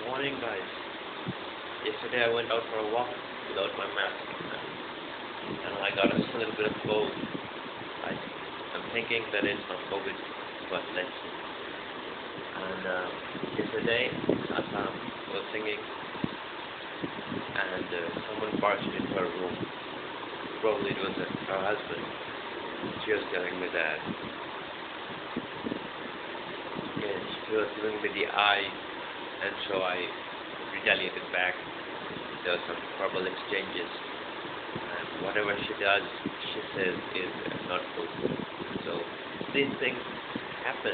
Morning, guys. Yesterday I went out for a walk without my mask, and I got a little bit of cold. I'm thinking that it's not COVID, but let's see. And yesterday, Assam was singing, and someone barged into her room. Probably it was her husband. She was telling me that. Yes, she was giving me the eye, and so I retaliated back. There were some verbal exchanges, and whatever she does, she says is not good. So these things happen,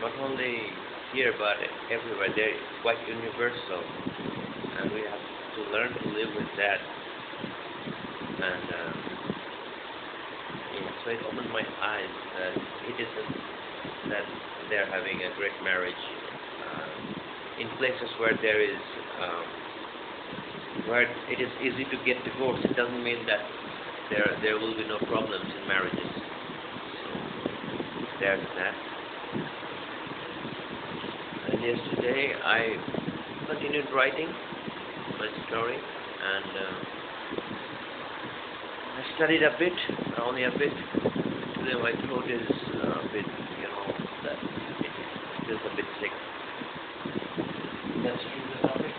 not only here but everywhere. They're quite universal, and we have to learn to live with that. And so it opened my eyes that it isn't that they're having a great marriage in places where there is where it is easy to get divorced. It doesn't mean that there will be no problems in marriages. So there's that. And yesterday I continued writing my story, and I studied a bit, only a bit. Today my throat is a bit, that it feels a bit sick. Let's do the topic.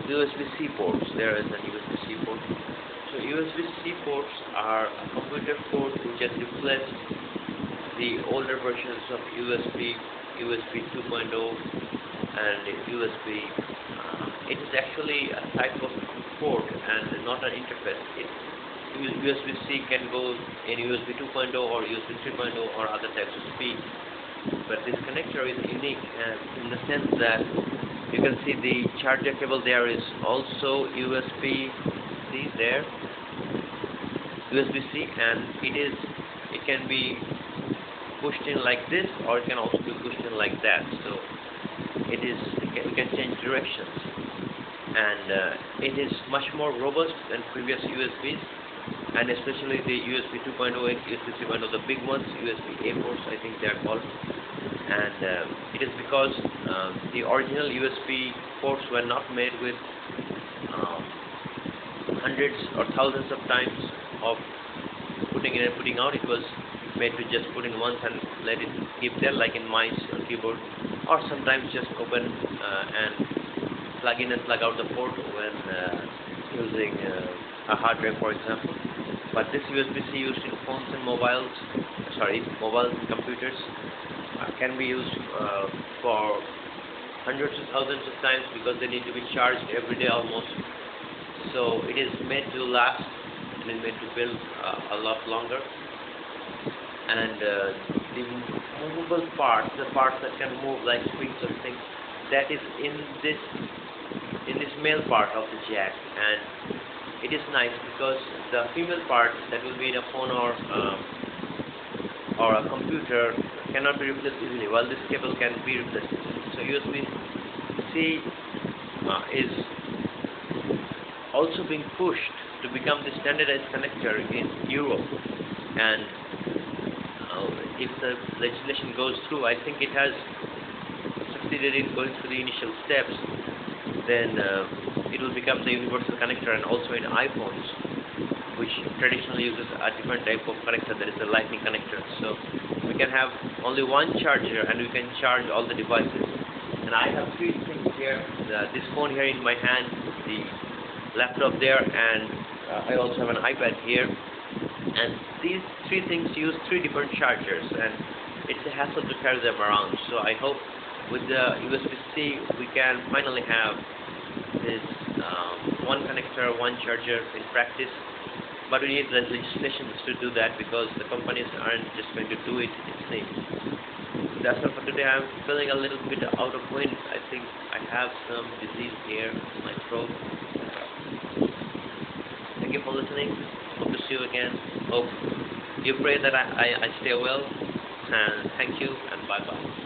USB-C ports. There is an USB-C port. So USB-C ports are a computer port which has replaced the older versions of USB 2.0 and USB. It is actually a type of port and not an interface. USB-C can go in USB 2.0 or USB 3.0 or other types of speed. But this connector is unique in the sense that you can see the charger cable there is also USB-C there, USB-C, and it can be pushed in like this, or it can also be pushed in like that. So we can change directions, and it is much more robust than previous USBs, and especially the USB 2.0 and USB 3.0, the big ones, USB-A ports, I think they are called. And it is because the original USB ports were not made with hundreds or thousands of times of putting in and putting out. It was made to just put in once and let it keep there, like in mice or keyboard, or sometimes just open and plug in and plug out the port when using a hard drive, for example. But this USB-C used in phones and mobile computers can be used for hundreds of thousands of times, because they need to be charged every day almost. So it is made to last, and is made to build a lot longer. And the movable parts, the parts that can move like springs or things, that is in this male part of the jack. And it is nice because the female part that will be in a phone or a computer cannot be replaced easily, while this cable can be replaced. So USB-C is also being pushed to become the standardized connector in Europe. And if the legislation goes through, I think it has succeeded in going through the initial steps, then it will become the universal connector, and also in iPhones, which traditionally uses a different type of connector, that is the lightning connector. So we can have only one charger and we can charge all the devices. And I have three things here: this phone here in my hand, the laptop there, and I also have an iPad here. And these three things use three different chargers, and it's a hassle to carry them around. So I hope with the USB-C we can finally have this one connector, one charger in practice. But we need legislation to do that, because the companies aren't just going to do it, it seems. That's all for today. I'm feeling a little bit out of wind. I think I have some disease here in my throat. Thank you for listening. Hope to see you again. Hope you pray that I stay well. And thank you, and bye-bye.